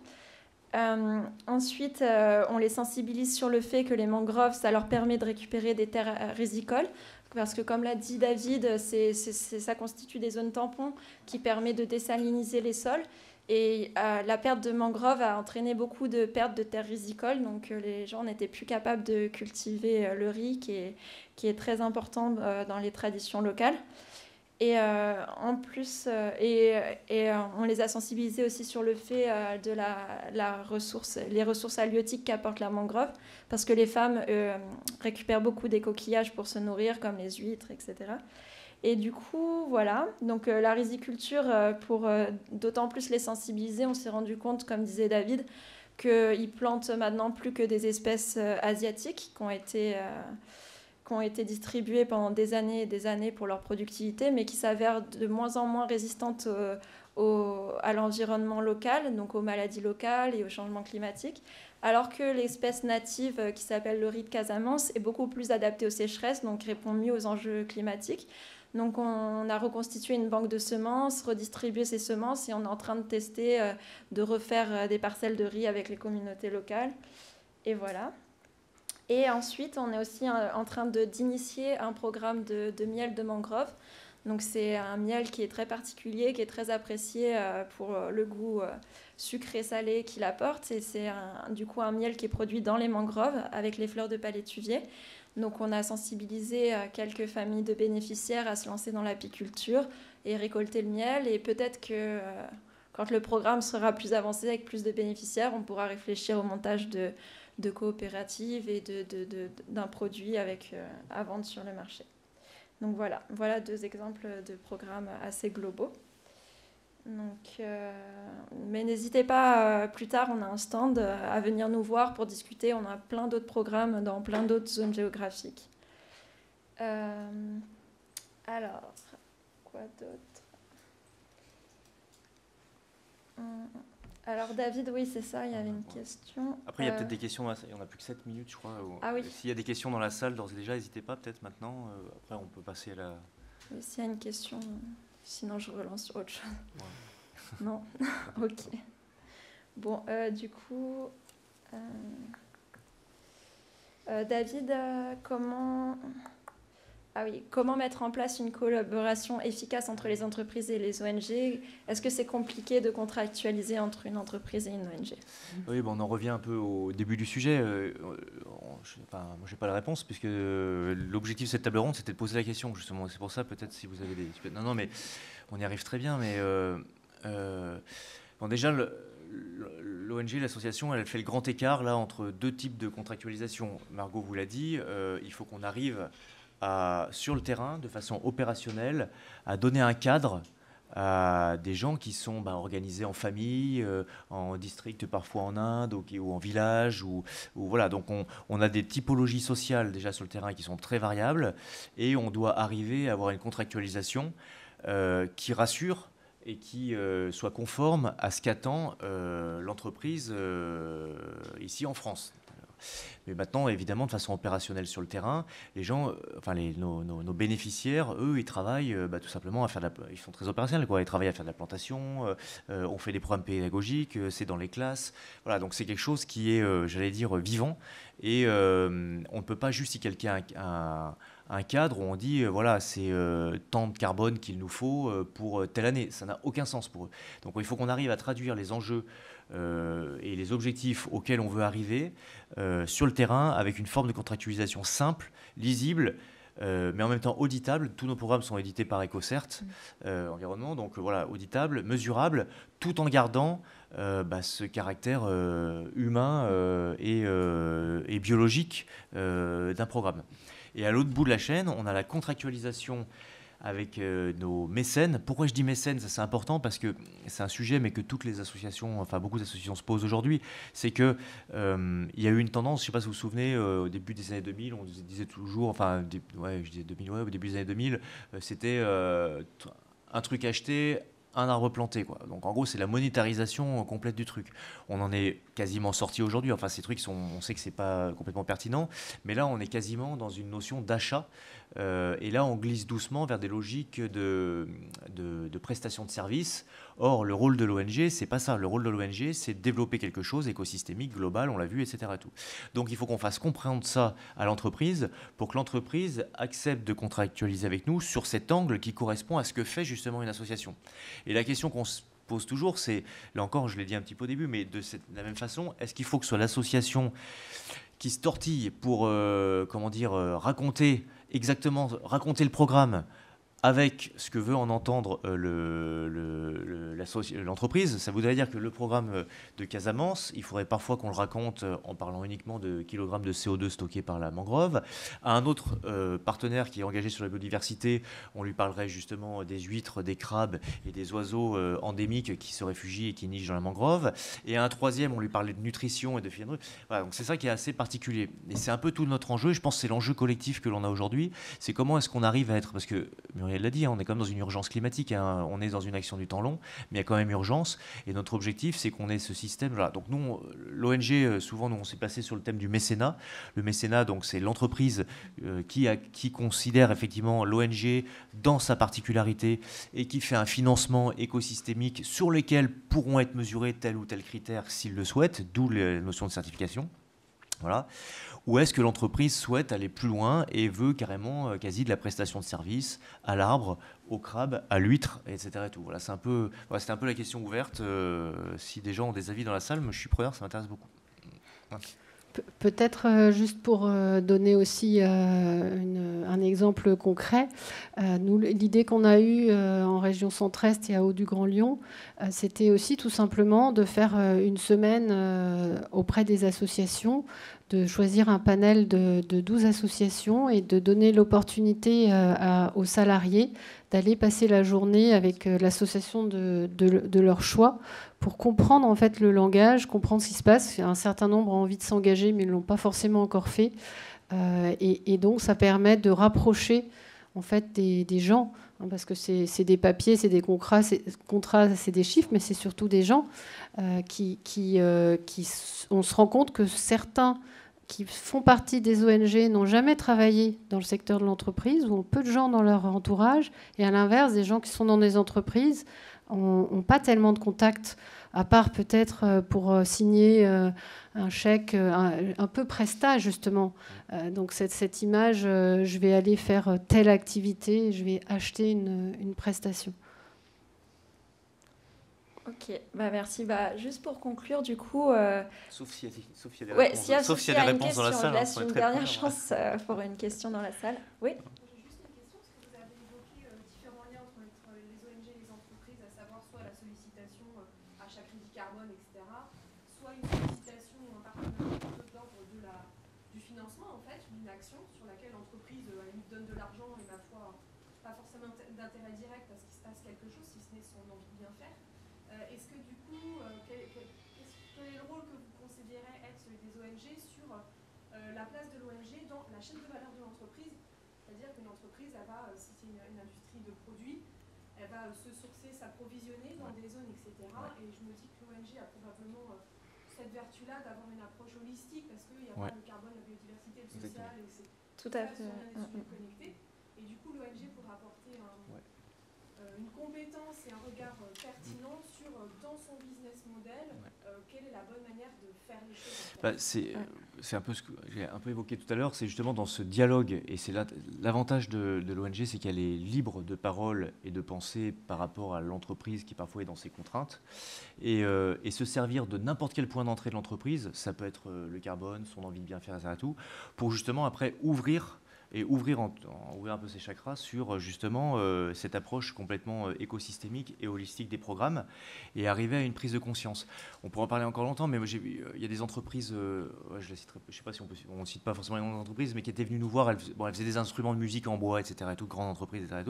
Ensuite, on les sensibilise sur le fait que les mangroves, ça leur permet de récupérer des terres rizicoles, parce que comme l'a dit David, ça constitue des zones tampons qui permettent de désaliniser les sols. Et la perte de mangroves a entraîné beaucoup de pertes de terres rizicoles, donc les gens n'étaient plus capables de cultiver le riz, qui est très important dans les traditions locales. Et en plus, on les a sensibilisés aussi sur le fait de les ressources halieutiques qu'apporte la mangrove, parce que les femmes récupèrent beaucoup des coquillages pour se nourrir, comme les huîtres, etc. Et du coup, voilà, donc la riziculture, pour d'autant plus les sensibiliser, on s'est rendu compte, comme disait David, qu'ils plantent maintenant plus que des espèces asiatiques qui ont été distribuées pendant des années et des années pour leur productivité, mais qui s'avèrent de moins en moins résistantes à l'environnement local, donc aux maladies locales et au changement climatique, alors que l'espèce native qui s'appelle le riz de Casamance est beaucoup plus adaptée aux sécheresses, donc répond mieux aux enjeux climatiques. Donc on a reconstitué une banque de semences, redistribué ces semences, et on est en train de tester, de refaire des parcelles de riz avec les communautés locales. Et voilà. Et ensuite, on est aussi en train d'initier un programme de miel de mangrove. Donc c'est un miel qui est très particulier, qui est très apprécié pour le goût sucré-salé qu'il apporte. Et c'est du coup un miel qui est produit dans les mangroves avec les fleurs de palétuvier. Donc on a sensibilisé quelques familles de bénéficiaires à se lancer dans l'apiculture et récolter le miel. Et peut-être que quand le programme sera plus avancé avec plus de bénéficiaires, on pourra réfléchir au montage de coopératives et d'un produit à vendre sur le marché. Donc voilà 2 exemples de programmes assez globaux. Donc, mais n'hésitez pas, plus tard on a un stand à venir nous voir pour discuter. On a plein d'autres programmes dans plein d'autres zones géographiques. Alors, quoi d'autre? Alors David, oui c'est ça, il y avait une question. Après il y a peut-être des questions, on n'a plus que 7 minutes je crois. Ah oui. S'il y a des questions dans la salle d'ores et déjà, n'hésitez pas peut-être maintenant. Après on peut passer à la... Oui, s'il y a une question, sinon je relance sur autre chose. Ouais. Non. Ok. Bon, du coup, David, comment mettre en place une collaboration efficace entre les entreprises et les ONG? Est-ce que c'est compliqué de contractualiser entre une entreprise et une ONG? Oui, bon, on en revient un peu au début du sujet. Moi, je n'ai pas la réponse, puisque l'objectif de cette table ronde, c'était de poser la question, justement. C'est pour ça, peut-être, si vous avez des... Non, mais on y arrive très bien, mais... bon, déjà, l'ONG, l'association, elle fait le grand écart, là, entre 2 types de contractualisation. Margot vous l'a dit, il faut qu'on arrive sur le terrain, de façon opérationnelle, à donner un cadre à des gens qui sont organisés en famille, en district, parfois en Inde, ou en village. Voilà. Donc on a des typologies sociales déjà sur le terrain qui sont très variables, et on doit arriver à avoir une contractualisation qui rassure et qui soit conforme à ce qu'attend l'entreprise ici en France. Mais maintenant, évidemment, de façon opérationnelle sur le terrain, les gens, nos bénéficiaires, eux, ils travaillent tout simplement à faire ils sont très opérationnels, quoi. Ils travaillent à faire de la plantation, on fait des programmes pédagogiques, c'est dans les classes. Voilà, donc c'est quelque chose qui est, j'allais dire, vivant. Et on ne peut pas justifier un cadre où on dit, voilà, c'est tant de carbone qu'il nous faut pour telle année. Ça n'a aucun sens pour eux. Donc il faut qu'on arrive à traduire les enjeux et les objectifs auxquels on veut arriver sur le terrain avec une forme de contractualisation simple, lisible, mais en même temps auditable. Tous nos programmes sont édités par EcoCert Environnement, donc voilà, auditable, mesurable, tout en gardant ce caractère humain et biologique d'un programme. Et à l'autre bout de la chaîne, on a la contractualisation avec nos mécènes. Pourquoi je dis mécènes? Ça, c'est important parce que c'est un sujet, mais que toutes les associations, enfin beaucoup d'associations se posent aujourd'hui. C'est que il y a eu une tendance, je ne sais pas si vous vous souvenez, au début des années 2000, on disait toujours, enfin, je disais 2000, au début des années 2000, c'était un truc acheté, un arbre planté, quoi. Donc en gros, c'est la monétarisation complète du truc. On en est quasiment sorti aujourd'hui. Enfin, ces trucs on sait que c'est pas complètement pertinent, mais là, on est quasiment dans une notion d'achat. Et là, on glisse doucement vers des logiques de prestation de services. Or, le rôle de l'ONG, c'est pas ça. Le rôle de l'ONG, c'est de développer quelque chose écosystémique, global, on l'a vu, etc. Tout. Donc, il faut qu'on fasse comprendre ça à l'entreprise pour que l'entreprise accepte de contractualiser avec nous sur cet angle qui correspond à ce que fait justement une association. Et la question qu'on se pose toujours, c'est, là encore, je l'ai dit un petit peu au début, mais de la même façon, est-ce qu'il faut que ce soit l'association qui se tortille pour, raconter le programme avec ce que veut en entendre l'entreprise? Ça voudrait dire que le programme de Casamance, il faudrait parfois qu'on le raconte en parlant uniquement de kilogrammes de CO2 stockés par la mangrove. À un autre partenaire qui est engagé sur la biodiversité, on lui parlerait justement des huîtres, des crabes et des oiseaux endémiques qui se réfugient et qui nichent dans la mangrove. Et à un troisième, on lui parlait de nutrition et de filière. Voilà, donc c'est ça qui est assez particulier. Et c'est un peu tout notre enjeu, et je pense que c'est l'enjeu collectif que l'on a aujourd'hui. C'est comment est-ce qu'on arrive à être... Parce que Muriel l'a dit, on est quand même dans une urgence climatique, hein, on est dans une action du temps long, mais il y a quand même urgence, et notre objectif, c'est qu'on ait ce système. Voilà. Donc nous, l'ONG, souvent, nous, on s'est placé sur le thème du mécénat. Le mécénat, donc, c'est l'entreprise qui considère effectivement l'ONG dans sa particularité et qui fait un financement écosystémique sur lequel pourront être mesurés tel ou tel critère s'il le souhaite, d'où la notion de certification. Voilà. Ou est-ce que l'entreprise souhaite aller plus loin et veut carrément quasi de la prestation de service à l'arbre, au crabe, à l'huître, etc. Et tout. Voilà, c'était un peu la question ouverte. Si des gens ont des avis dans la salle, moi, je suis preneur, ça m'intéresse beaucoup. Voilà. Peut-être juste pour donner aussi un exemple concret, nous, l'idée qu'on a eue en région Centre-Est et à Haut-du-Grand-Lyon, c'était aussi tout simplement de faire une semaine auprès des associations, de choisir un panel de 12 associations et de donner l'opportunité aux salariés d'aller passer la journée avec l'association de leur choix pour comprendre en fait le langage, comprendre ce qui se passe. Un certain nombre ont envie de s'engager mais ne l'ont pas forcément encore fait. Et donc ça permet de rapprocher en fait des gens, hein, parce que c'est des papiers, c'est des contrats, c'est des chiffres, mais c'est surtout des gens on se rend compte que certains qui font partie des ONG n'ont jamais travaillé dans le secteur de l'entreprise ou ont peu de gens dans leur entourage. Et à l'inverse, des gens qui sont dans des entreprises n'ont pas tellement de contacts, à part peut-être pour signer un chèque un peu prestat, justement. Donc cette image, je vais aller faire telle activité, je vais acheter une prestation. Ok, merci. Juste pour conclure, du coup... Sauf s'il y a des réponses, sauf s'il y a des réponses dans la salle. Je laisse une dernière chance pour une question dans la salle. Oui. J'ai juste une question, parce que vous avez évoqué différents liens entre les ONG et les entreprises, à savoir soit la sollicitation achat crédit carbone, etc., soit une sollicitation ou un partenariat de l'ordre du financement, en fait, d'une action sur laquelle l'entreprise donne de l'argent et, ma foi, pas forcément d'intérêt direct à ce qu'il se passe quelque chose, si ce n'est son envie de bien faire. Est-ce que du coup, quel est le rôle que vous considérez être celui des ONG sur la place de l'ONG dans la chaîne de valeur de l'entreprise? C'est-à-dire qu'une entreprise, elle va, si c'est une industrie de produits, elle va se sourcer, s'approvisionner dans des zones, etc. Et je me dis que l'ONG a probablement cette vertu-là d'avoir une approche holistique, parce qu'il y a pas le carbone, la biodiversité, le social, et c'est tout à fait connecté. Et du coup, l'ONG pourra apporter une compétence et un regard pertinent sur, dans son business model, quelle est la bonne manière de faire les choses. C'est un peu ce que j'ai un peu évoqué tout à l'heure, c'est justement dans ce dialogue, et c'est l'avantage de l'ONG, c'est qu'elle est libre de parole et de pensée par rapport à l'entreprise qui parfois est dans ses contraintes, et se servir de n'importe quel point d'entrée de l'entreprise, ça peut être le carbone, son envie de bien faire, etc., tout, pour justement après ouvrir un peu ses chakras sur justement cette approche complètement écosystémique et holistique des programmes et arriver à une prise de conscience. On pourra en parler encore longtemps, mais il y a des entreprises, je la citerai, je sais pas si on ne cite pas forcément les noms d'entreprises, mais qui étaient venues nous voir, elle faisait des instruments de musique en bois, etc., et tout, grandes entreprises, etc.,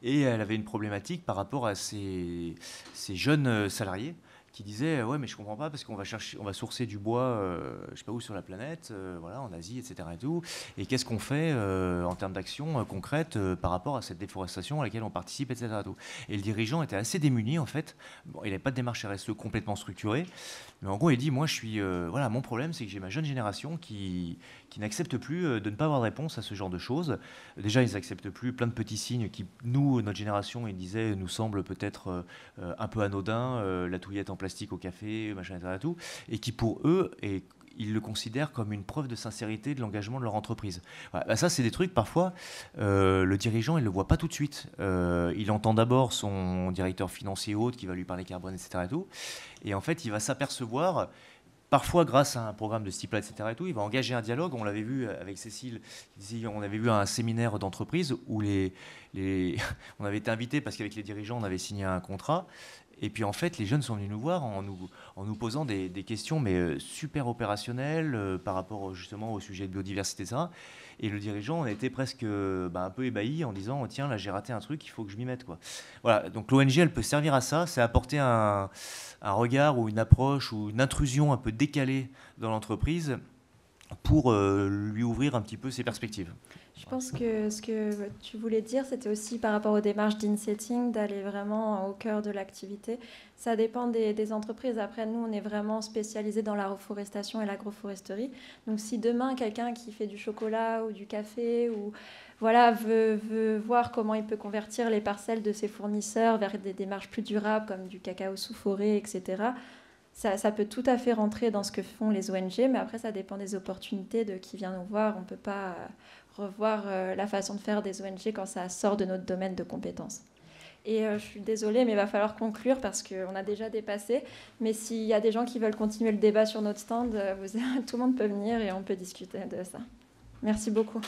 et elle avait une problématique par rapport à ces jeunes salariés qui disait ouais mais je comprends pas parce qu'on va sourcer du bois je sais pas où sur la planète, voilà, en Asie, etc., et tout, et qu'est-ce qu'on fait en termes d'action concrète par rapport à cette déforestation à laquelle on participe, etc., tout. Et le dirigeant était assez démuni en fait. Bon, il n'avait pas de démarche RSE complètement structurée, mais en gros il dit moi je suis voilà, mon problème c'est que j'ai ma jeune génération qui n'accepte plus de ne pas avoir de réponse à ce genre de choses. Déjà ils n'acceptent plus plein de petits signes qui, nous, notre génération, ils disaient, nous semblent peut-être un peu anodins, la touillette en plastique au café, machin, etc., tout, et qui pour eux, ils le considèrent comme une preuve de sincérité de l'engagement de leur entreprise. Voilà. Bah, ça, c'est des trucs, parfois, le dirigeant, il ne le voit pas tout de suite. Il entend d'abord son directeur financier haute qui va lui parler carbone, etc., et tout, et en fait, il va s'apercevoir... Parfois, grâce à un programme de ce type-là, etc., et tout, il va engager un dialogue. On l'avait vu avec Cécile, on avait vu un séminaire d'entreprise où on avait été invités parce qu'avec les dirigeants, on avait signé un contrat. Et puis en fait, les jeunes sont venus nous voir en nous posant des questions mais super opérationnelles par rapport justement au sujet de biodiversité, etc. Et le dirigeant, on était presque un peu ébahi en disant tiens, là j'ai raté un truc, il faut que je m'y mette, quoi. Voilà, donc l'ONG, elle peut servir à ça, c'est apporter un regard ou une approche ou une intrusion un peu décalée dans l'entreprise pour lui ouvrir un petit peu ses perspectives. Je pense que ce que tu voulais dire, c'était aussi par rapport aux démarches d'insetting, d'aller vraiment au cœur de l'activité. Ça dépend des entreprises. Après, nous, on est vraiment spécialisés dans la reforestation et l'agroforesterie. Donc, si demain, quelqu'un qui fait du chocolat ou du café ou voilà, veut voir comment il peut convertir les parcelles de ses fournisseurs vers des démarches plus durables, comme du cacao sous forêt, etc., ça peut tout à fait rentrer dans ce que font les ONG, mais après, ça dépend des opportunités de qui vient nous voir. On ne peut pas revoir la façon de faire des ONG quand ça sort de notre domaine de compétences. Et je suis désolée, mais il va falloir conclure parce qu'on a déjà dépassé. Mais s'il y a des gens qui veulent continuer le débat sur notre stand, tout le monde peut venir et on peut discuter de ça. Merci beaucoup.